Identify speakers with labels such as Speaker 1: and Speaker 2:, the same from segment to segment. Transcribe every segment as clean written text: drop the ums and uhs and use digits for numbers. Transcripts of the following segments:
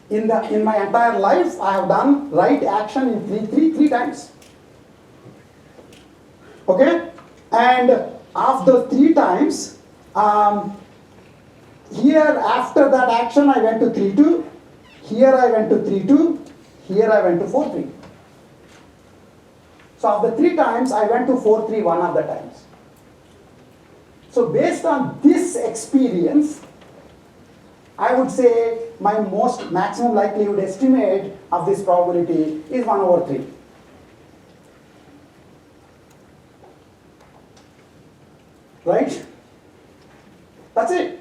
Speaker 1: In my entire life, I have done right action in three times. Okay? And of the 3 times, here after that action I went to 3-2, here I went to 3-2, here I went to 4-3. So of the 3 times, I went to 4-3 one of the times. So based on this experience, I would say my most maximum likelihood estimate of this probability is 1/3. Right? That's it.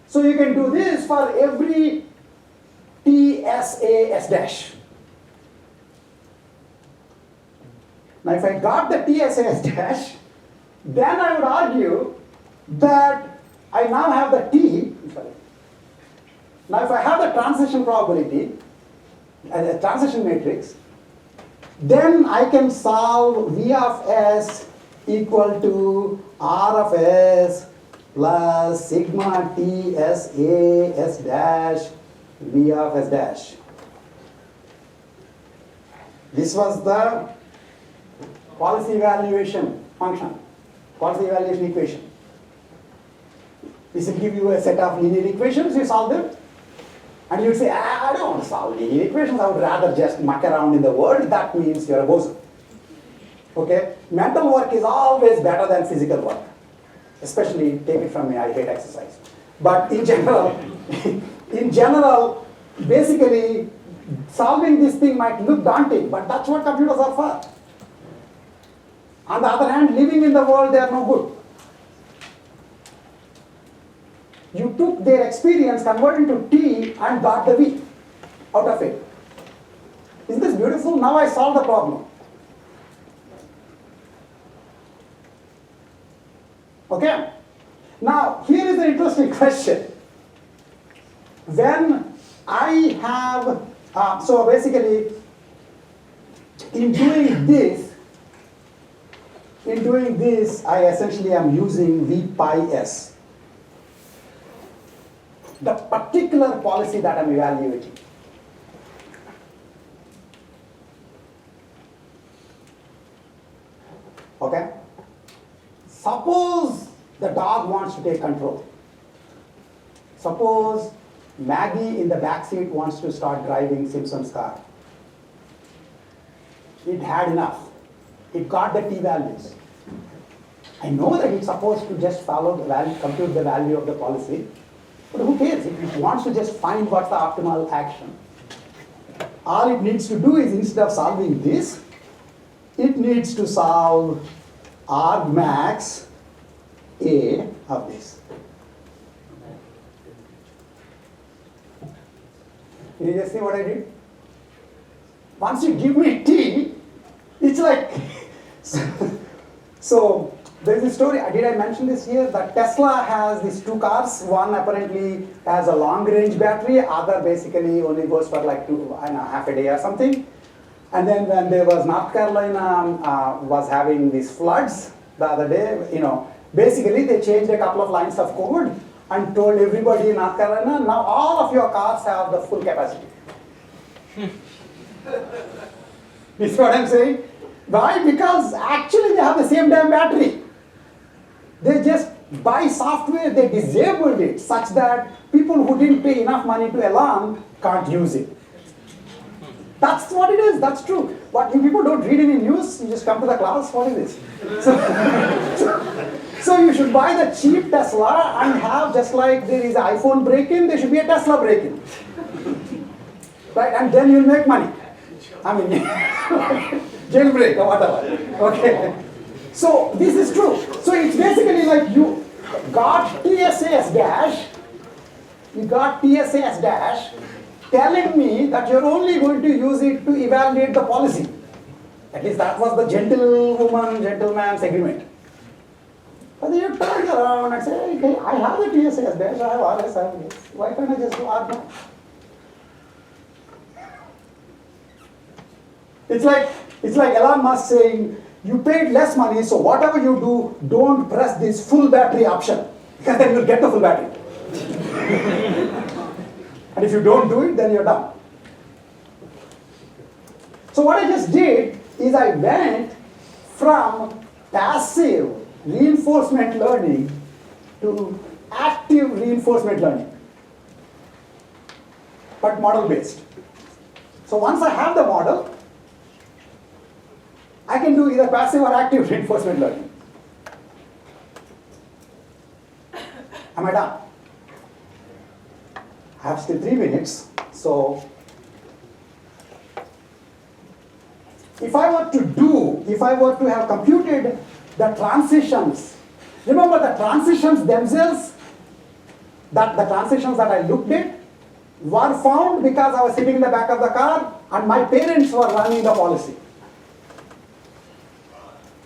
Speaker 1: So you can do this for every TSA S dash. Now if I got the TSA S dash, then I would argue that I now have the T. Sorry. Now if I have the transition probability, the transition matrix, then I can solve V of S equal to R of S plus sigma T S A S dash V of S dash. This was the policy evaluation function, policy evaluation equation. This will give you a set of linear equations, you solve them, and you'd say, I don't want to solve linear equations, I would rather just muck around in the world. That means you're a bozo. Okay? Mental work is always better than physical work. Especially, take it from me, I hate exercise. But in general, basically, solving this thing might look daunting, but that's what computers are for. On the other hand, living in the world, they are no good. You took their experience, converted into T, and got the V out of it. Isn't this beautiful? Now I solved the problem. Okay? Now, here is the interesting question. When I have, so basically, in doing this, I essentially am using V pi S. The particular policy that I'm evaluating. Okay? Suppose the dog wants to take control. Suppose Maggie in the back seat wants to start driving Simpson's car. It had enough. It got the T values. I know that it's supposed to just follow the value, compute the value of the policy, but who cares? It wants to just find what's the optimal action. All it needs to do is, instead of solving this, it needs to solve argmax A of this. Can you just see what I did? Once you give me T, it's like, so there's a story, did I mention this here? That Tesla has these 2 cars. One apparently has a long range battery, other basically only goes for like half a day or something. And then when there was North Carolina was having these floods the other day, basically they changed a couple of lines of code and told everybody in North Carolina, now all of your cars have the full capacity. You see what I'm saying? Why? Because actually they have the same damn battery. They just, by software, they disabled it such that people who didn't pay enough money to Elon can't use it. That's what it is, that's true. What you people don't read any news, you just come to the class, what is this? So you should buy the cheap Tesla and have, just like there is an iPhone break-in, there should be a Tesla break-in. Right, and then you'll make money. I mean, jailbreak or whatever, okay. So this is true. So it's basically like you got TSAS dash, telling me that you're only going to use it to evaluate the policy. At least that was the gentleman's agreement. But then you turn around and say, hey, I have the TSAS dash, I have RS, I have this. Why can't I just do R? It's like Elon Musk saying, you paid less money, so whatever you do, don't press this full battery option, because then you'll get the full battery. And if you don't do it, then you're done. So what I just did is I went from passive reinforcement learning to active reinforcement learning, but model based. So once I have the model, I can do either passive or active reinforcement learning. Am I done? I have still 3 minutes, so if I were to have computed the transitions, remember the transitions themselves, the transitions that I looked at were found because I was sitting in the back of the car and my parents were running the policy.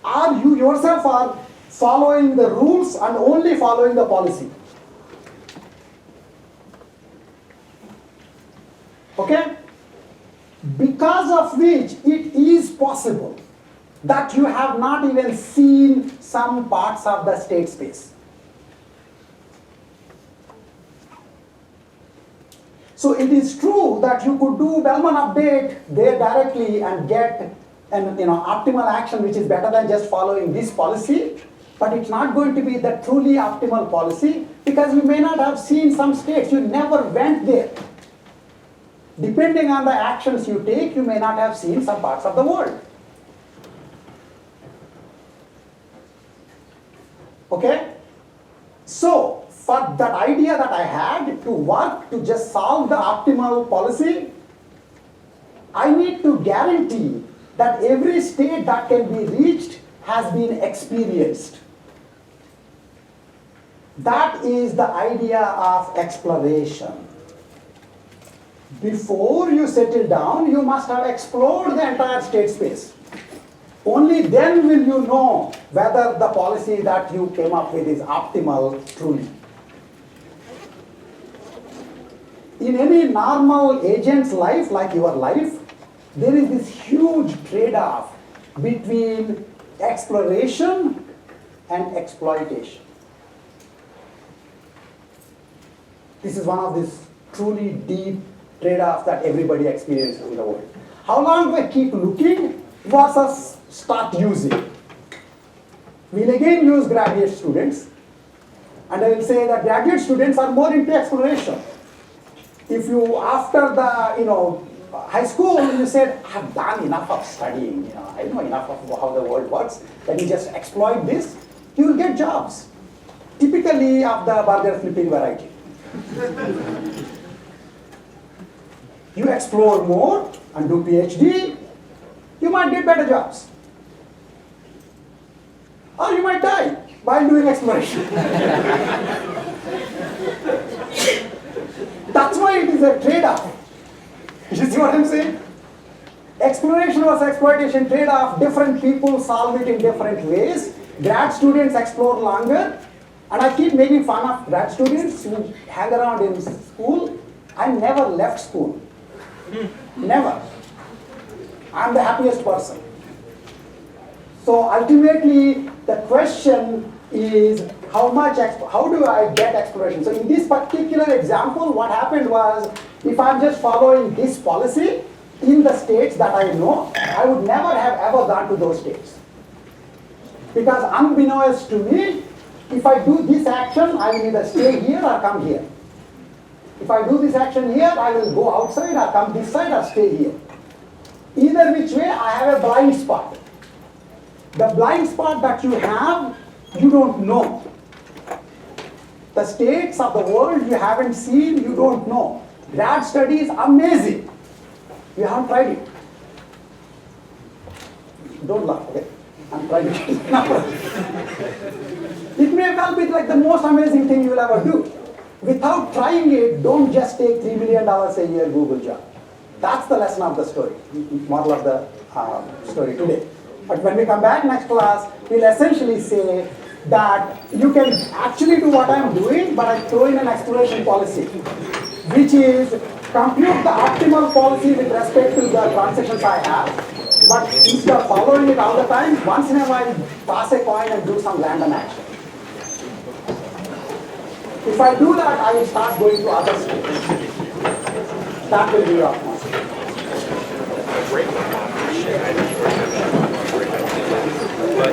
Speaker 1: Or you yourself are following the rules and only following the policy. Okay? Because of which it is possible that you have not even seen some parts of the state space. So it is true that you could do Bellman update there directly and get an optimal action which is better than just following this policy, but it's not going to be the truly optimal policy because you may not have seen some states, you never went there. Depending on the actions you take, you may not have seen some parts of the world. Okay? So, for that idea that I had to work to just solve the optimal policy, I need to guarantee that every state that can be reached has been experienced. That is the idea of exploration. Before you settle down, you must have explored the entire state space. Only then will you know whether the policy that you came up with is optimal truly. In any normal agent's life, like your life, there is this huge trade-off between exploration and exploitation. This is one of these truly deep trade-offs that everybody experiences in the world. How long do I keep looking versus start using? We'll again use graduate students, and I will say that graduate students are more into exploration. If you, after the high school, you said, I've done enough of studying, I know enough of how the world works, let me just exploit this, you will get jobs, typically of the burger flipping variety. You explore more and do PhD, you might get better jobs. Or you might die while doing exploration. That's why it is a trade-off. You see what I'm saying? Exploration versus exploitation trade-off, different people solve it in different ways. Grad students explore longer, and I keep making fun of grad students who hang around in school. I never left school. Never. I'm the happiest person. So ultimately, the question is how do I get exploration? So in this particular example, what happened was, if I'm just following this policy in the states that I know, I would never have ever gone to those states. Because unbeknownst to me, if I do this action, I will either stay here or come here. If I do this action here, I will go outside or come this side or stay here. Either which way, I have a blind spot. The blind spot that you have, you don't know. The states of the world you haven't seen, you don't know. Grad study is amazing. You haven't tried it. Don't laugh, okay? I'm trying to get it now. It may well be like the most amazing thing you will ever do. Without trying it, don't just take $3 million a year Google job. That's the lesson of the story, model of the story today. But when we come back next class, we'll essentially say that you can actually do what I'm doing, but I throw in an exploration policy, which is compute the optimal policy with respect to the transactions I have, but instead of following it all the time, once in a while, toss a coin and do some random action. If I do that, I will start going to other states. That will be your atmosphere.